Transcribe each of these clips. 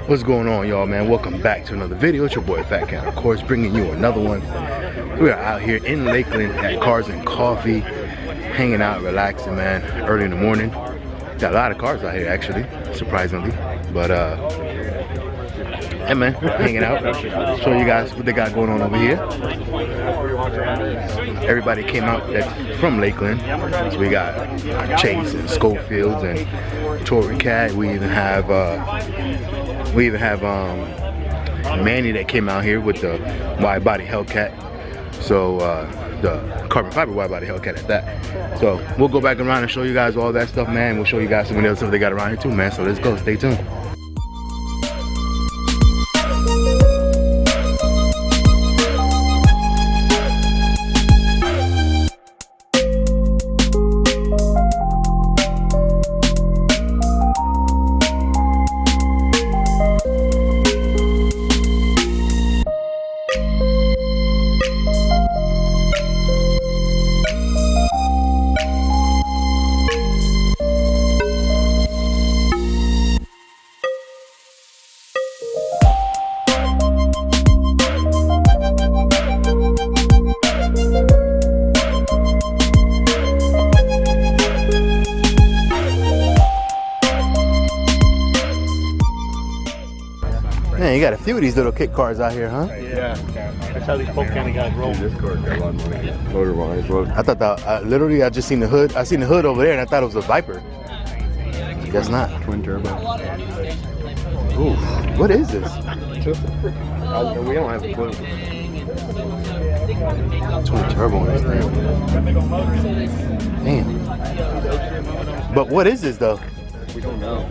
What's going on, y'all, man? Welcome back to another video. It's your boy FatKat, of course, bringing you another one. We are out here in Lakeland at Cars and Coffee, hanging out, relaxing, man, early in the morning. Got a lot of cars out here, actually, surprisingly. But, yeah, man, hanging out, show you guys what they got going on over here. Everybody came out that's from Lakeland. So we got Chase and Schofields and FatKat. We even have Manny that came out here with the wide body Hellcat. So the carbon fiber wide body Hellcat at that. So we'll go back around and show you guys all that stuff, man. We'll show you guys some of the other stuff they got around here too, man. So let's go, stay tuned. Man, you got a few of these little kit cars out here, huh? Yeah, that's how these Polk County guys roll. This car got a lot of money, motor-wise. Well, I thought that, literally, I just seen the hood. I seen the hood over there, and I thought it was a Viper. I guess not. Twin turbo. Ooh, what is this? We don't have a clue. Twin turbo on this thing. Damn. But what is this, though? We don't know.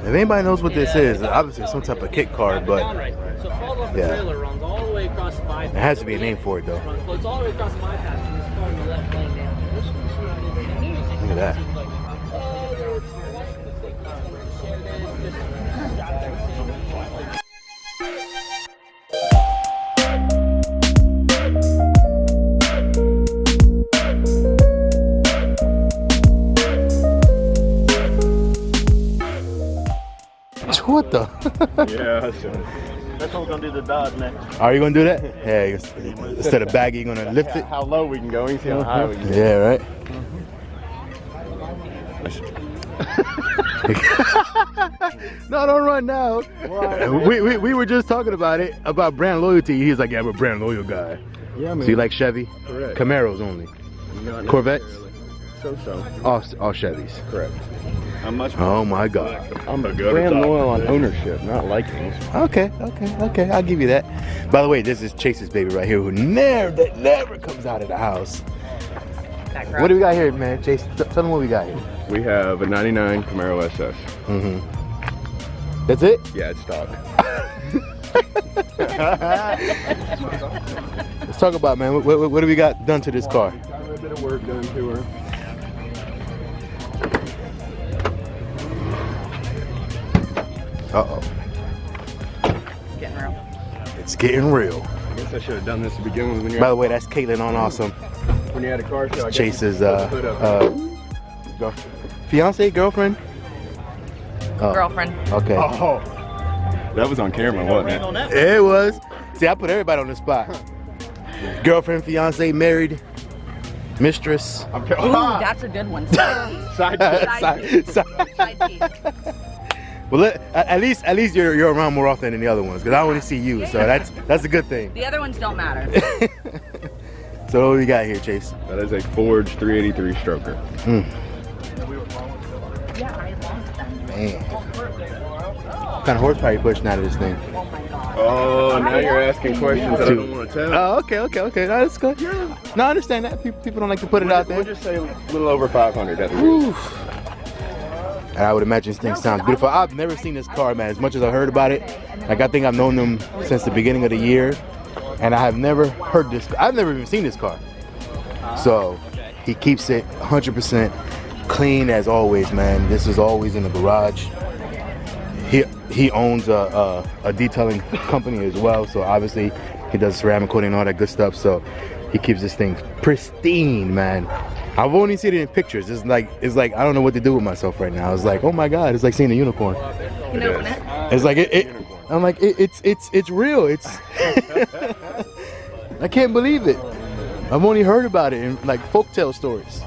If anybody knows what this is, obviously some type of kit car, but yeah, it has to be a name for it, though. Look at that. What the? Yeah, that's what we're gonna do the Dodge next. Are you gonna do that? Yeah, instead of baggy, you're gonna lift it? How low we can go, you see how high we can go. Yeah, right? No, don't run now. We were just talking about it, about brand loyalty. He's like, yeah, I'm a brand loyal guy. Yeah, man. So you like Chevy? Correct. Camaros only? Not Corvettes? So-so. All Chevys. Correct. I'm much Oh my God. I'm a brand loyal on ownership, not liking. Okay, I'll give you that. By the way, this is Chase's baby right here, who never comes out of the house. What do we got here, man? Chase, tell them what we got here. We have a 99 Camaro SS. Mm-hmm. That's it? Yeah, it's stock. Let's talk about, man, what do we got done to this car? Got a little bit of work done to her. Uh-oh. Getting real. It's getting real. I guess I should have done this to begin with. When By the way, that's Caitlin on Awesome. When you had a car show, I guess Chase's girlfriend? Oh. Girlfriend. Okay. Oh, that was on camera, wasn't it? It was. See, I put everybody on the spot. Girlfriend, fiance, married, mistress. Ooh, that's a good one. Side piece. Well, at least you're around more often than the other ones, because I only see you, so that's a good thing. The other ones don't matter. So what do we got here, Chase? That is a forged 383 stroker. Yeah, I lost them. Man. What kind of horsepower you pushing out of this thing? Oh my God. Oh, now you're asking questions that I don't want to tell. Oh, okay. No, that's good. No, I understand that. People don't like to put it out there. We'll just say a little over 500. That's And I would imagine this thing sounds beautiful. I've never seen this car, man. As much as I heard about it, like I think I've known them since the beginning of the year, and I have never heard this. I've never even seen this car. So he keeps it 100% clean as always, man. This is always in the garage. He owns a detailing company as well, so obviously. 360. He does ceramic coating and all that good stuff. So he keeps this thing pristine, man. I've only seen it in pictures. It's like I don't know what to do with myself right now. It's like, oh my god, it's like seeing a unicorn. You can open it. It's like I'm like it's real. It's I can't believe it. I've only heard about it in like folktale stories.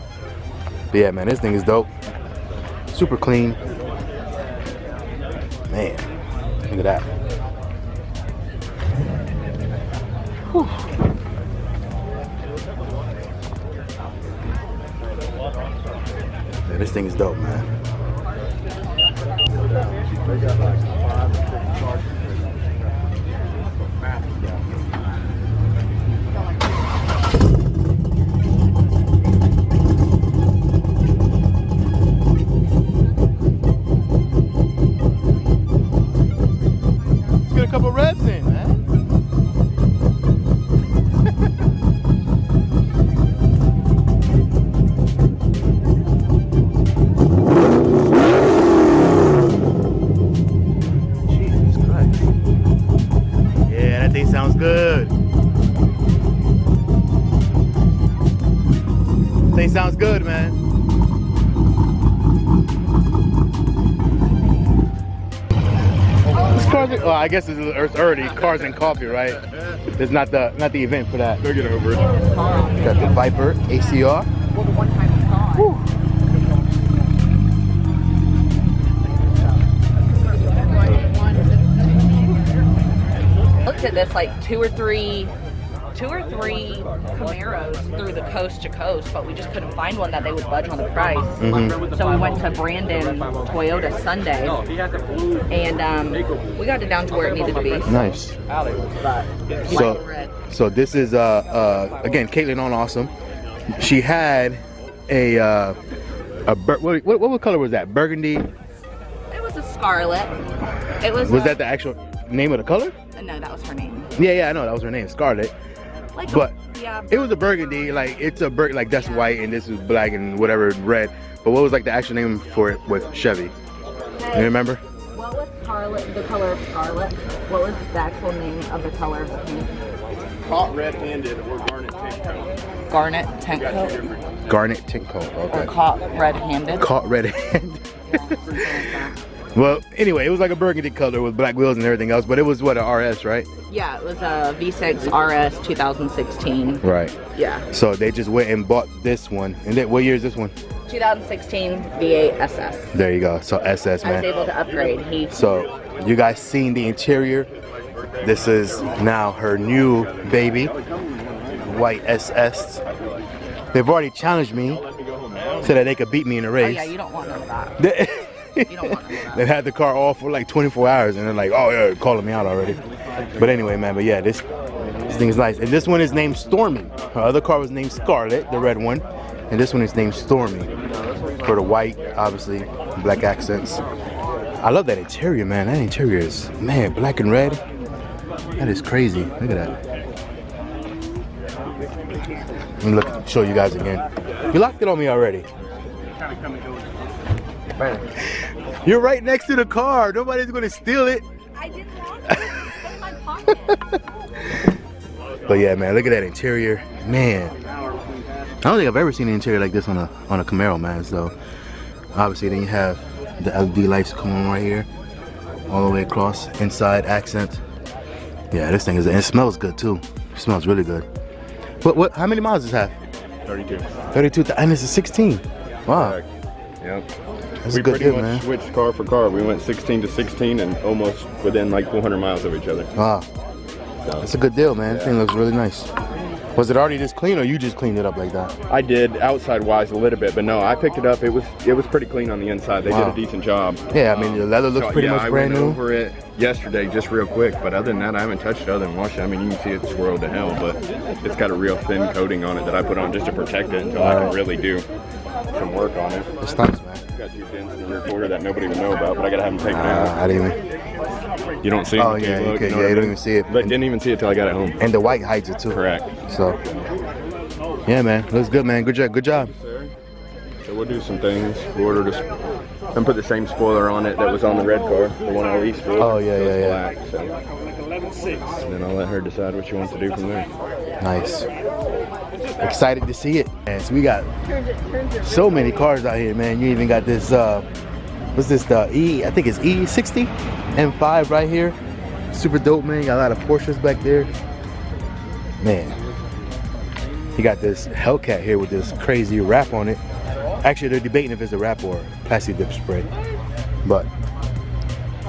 But yeah, man, this thing is dope. Super clean. Man, look at that. Whew. Yeah, this thing is dope, man. Let's get a couple revs in, man. Sounds good. Thing sounds good, man. This car's, well, I guess it's early. Cars and coffee, right? It's not the event for that. Go get over it. Got the Viper ACR. Well, the one time we saw it. Whew. Looked at this like two or three Camaros through the coast to coast, but we just couldn't find one that they would budge on the price. So we went to Brandon Toyota Sunday, and we got it down to where it needed to be. Nice. So this is again Caitlin on Awesome. She had what color was that? Burgundy. It was a scarlet. It was. Was that the actual name of the color? No, that was her name. Yeah, I know that was her name, Scarlet. Like, but yeah, it was a burgundy, like it's a like that's white and this is black and whatever red. But what was like the actual name for it with Chevy? You remember? What was Scarlet? The color of Scarlet? What was the actual name of the color of the paint? Caught red-handed or garnet tint coat. Garnet tint coat. Garnet tint coat. Okay. Or caught red-handed. Caught red-handed. Well, anyway, it was like a burgundy color with black wheels and everything else, but it was what, a RS, right? Yeah, it was a V6 RS 2016. Right. Yeah. So they just went and bought this one. And then, what year is this one? 2016 V8 SS. There you go. So SS, man. I was able to upgrade. So you guys seen the interior? This is now her new baby, white SS. They've already challenged me so that they could beat me in a race. Oh yeah, you don't want none of that. They've had the car off for like 24 hours and they're like, oh yeah, calling me out already. But anyway, man, but yeah, this thing is nice. And this one is named Stormy. Her other car was named Scarlet, the red one. And this one is named Stormy. For the white, obviously, black accents. I love that interior, man. That interior is, man, black and red. That is crazy. Look at that. Let me show you guys again. You locked it on me already. Man. You're right next to the car. Nobody's gonna steal it. I didn't want it. It's in my pocket. But yeah, man, look at that interior. Man, I don't think I've ever seen an interior like this on a Camaro, man. So obviously then you have the LED lights coming on right here, all the way across, inside accent. Yeah, this thing is, and it smells good too. It smells really good. What? How many miles does it have? 32. 32, and it's a 16. Wow. Correct. Yep. That's We a good pretty deal, much man. switched car for car. We went 16 to 16 and almost within like 400 miles of each other. Wow. So, That's a good deal, man. Yeah. This thing looks really nice. Was it already this clean, or you just cleaned it up like that? I did outside wise a little bit, but no, I picked it up. It was pretty clean on the inside. They Wow. did a decent job. Yeah, I mean the leather looks pretty much brand I new. went over it yesterday just real quick, but other than that, I haven't touched it other than wash it. I mean, you can see it's swirled to hell, but it's got a real thin coating on it that I put on just to protect it until I can really do some work on it. It's nice, man. Got 2 dents in the rear quarter that nobody would know about, but I gotta have them taken out. I didn't even. You don't see them. Oh yeah, okay, yeah, you don't even see it. But didn't even see it till I got it home. And the white hides it too. Correct. So, yeah, man, looks good, man. Good job, good job. So we'll do some things. We'll order this and put the same spoiler on it that was on the red car, the one I leased for. Oh yeah, yeah, yeah. Black, so. And then I'll let her decide what she wants to do from there. Nice. excited to see it. And so we got so many cars out here, man. You even got this, what's this, the I think it's E60 M5 right here. Super dope, man. You got a lot of Porsches back there. Man, you got this Hellcat here with this crazy wrap on it. Actually, they're debating if it's a wrap or plastic dip spray. But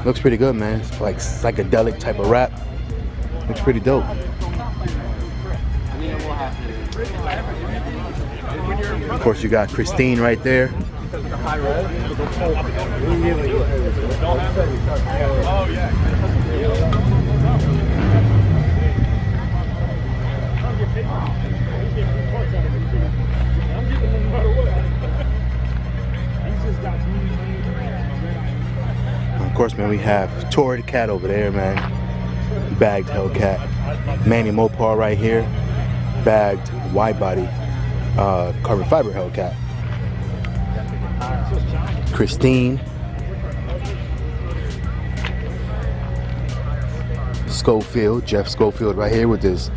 looks pretty good, man. It's like psychedelic type of wrap. Looks pretty dope. Of course, you got Christine right there. Of course, man, we have Torrid Cat over there, man. Bagged Hellcat. Manny Mopar right here. Bagged wide body carbon fiber Hellcat. Christine. Schofield, Jeff Schofield right here with this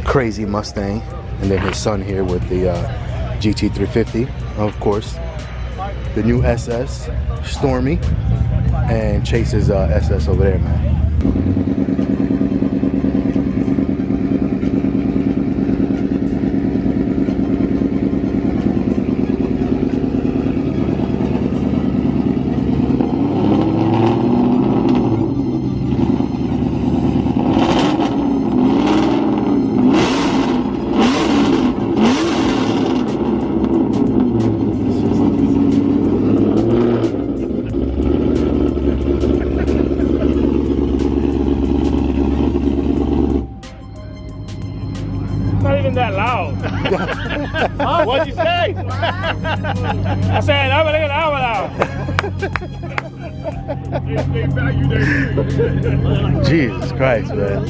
crazy Mustang. And then his son here with the GT350. Of course, the new SS, Stormy. And Chase's SS over there, man. That loud. Huh? What'd you say? I said, I'm gonna loud. Jesus Christ, man.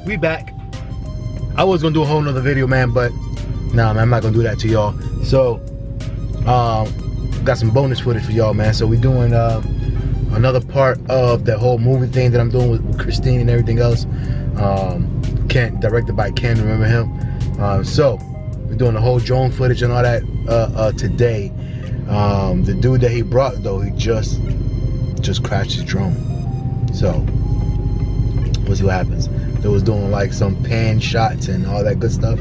We back. I was gonna do a whole nother video, man, but nah, man, I'm not gonna do that to y'all. So, got some bonus footage for y'all, man. So we doing another part of that whole movie thing that I'm doing with Christine and everything else. Ken, directed by Ken, remember him? So we're doing the whole drone footage and all that today. The dude that he brought though, he just crashed his drone. So we'll see what happens. They was doing like some pan shots and all that good stuff,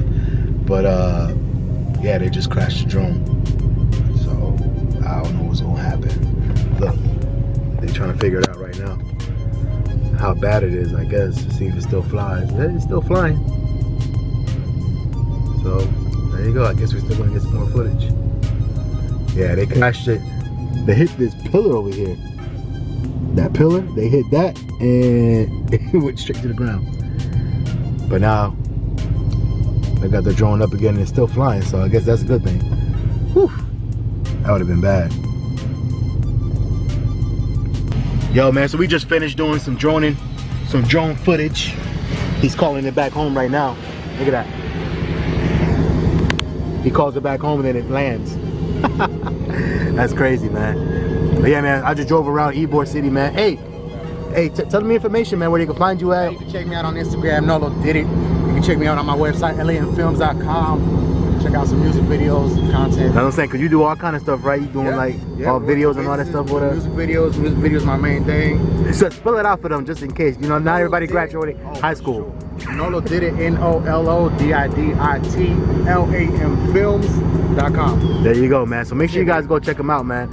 but yeah, they just crashed the drone. So I don't know what's gonna happen. Look. They're trying to figure it out right now. How bad it is, I guess. See if it still flies. Yeah, it's still flying. So, there you go. I guess we're still going to get some more footage. Yeah, they crashed it. They hit this pillar over here. That pillar, they hit that and it went straight to the ground. But now, they got the drone up again and it's still flying. So, I guess that's a good thing. Whew. That would have been bad. Yo, man, so we just finished doing some drone footage. He's calling it back home right now. Look at that. He calls it back home and then it lands. That's crazy, man. But yeah, man, I just drove around Ybor City, man. Hey, tell me information, man, where they can find you at. You can check me out on Instagram, Nolo Did It. You can check me out on my website, LAMfilms.com. Check out some music videos and content. That's what I'm saying, because you do all kind of stuff, right? You doing all videos and all that stuff, whatever. Music videos is my main thing. So spell it out for them just in case. You know, not everybody graduated high school. Nolo Did It, NOLODIDIT, There you go, man. So make sure you guys go check them out, man.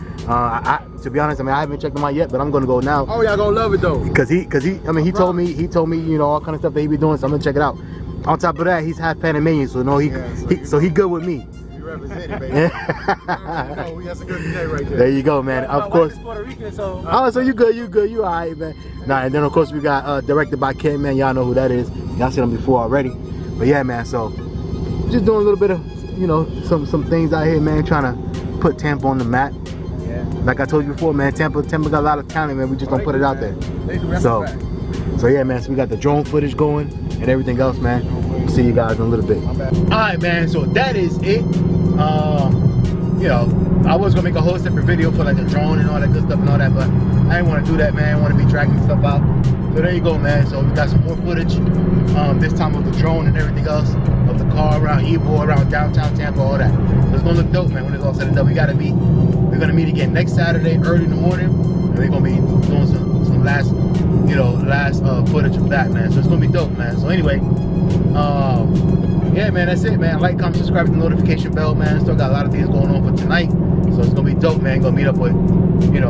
To be honest, I mean, I haven't checked them out yet, but I'm gonna go now. Oh, y'all gonna love it though. Cause he told me, you know, all kind of stuff that he be doing, so I'm gonna check it out. On top of that, he's half Panamanian, so no, he good with me. You represent it, baby. That's a good day right there. There you go, man. Of course. Puerto Rican, so. Oh, so you good, you all right, man. Nah, and then of course we got directed by Ken, man. Y'all know who that is. Y'all seen him before already. But yeah, man. So just doing a little bit of, you know, some things out here, man. Trying to put Tampa on the map. Yeah. Like I told you before, man. Tampa got a lot of talent, man. We just don't put it out there. So yeah, man. So we got the drone footage going and everything else, man. We'll see you guys in a little bit. All right, man. So that is it. You know, I was gonna make a whole separate video for like the drone and all that good stuff and all that, but I didn't want to do that, man. I want to be dragging stuff out. So there you go, man. So we got some more footage, this time of the drone and everything else, of the car around Ybor, around downtown Tampa, all that. So it's gonna look dope, man, when it's all said and done. We gotta meet. We're gonna meet again next Saturday, early in the morning, and we're gonna be doing some last footage of that, man. So it's gonna be dope, man. So anyway, yeah, man, that's it, man. Like, comment, subscribe, hit the notification bell, man. Still got a lot of things going on for tonight, so it's gonna be dope, man. Gonna meet up with,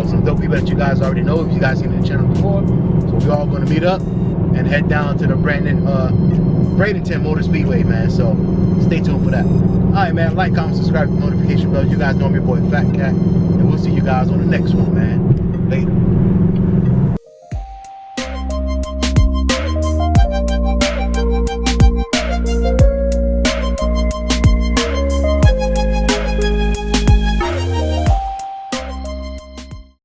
some dope people that you guys already know if you guys seen the channel before. So we all gonna meet up and head down to the Bradenton Motor Speedway, man. So stay tuned for that. All right, man. Like, comment, subscribe, notification bell. You guys know I'm your boy FatKat, and we'll see you guys on the next one, man. Later.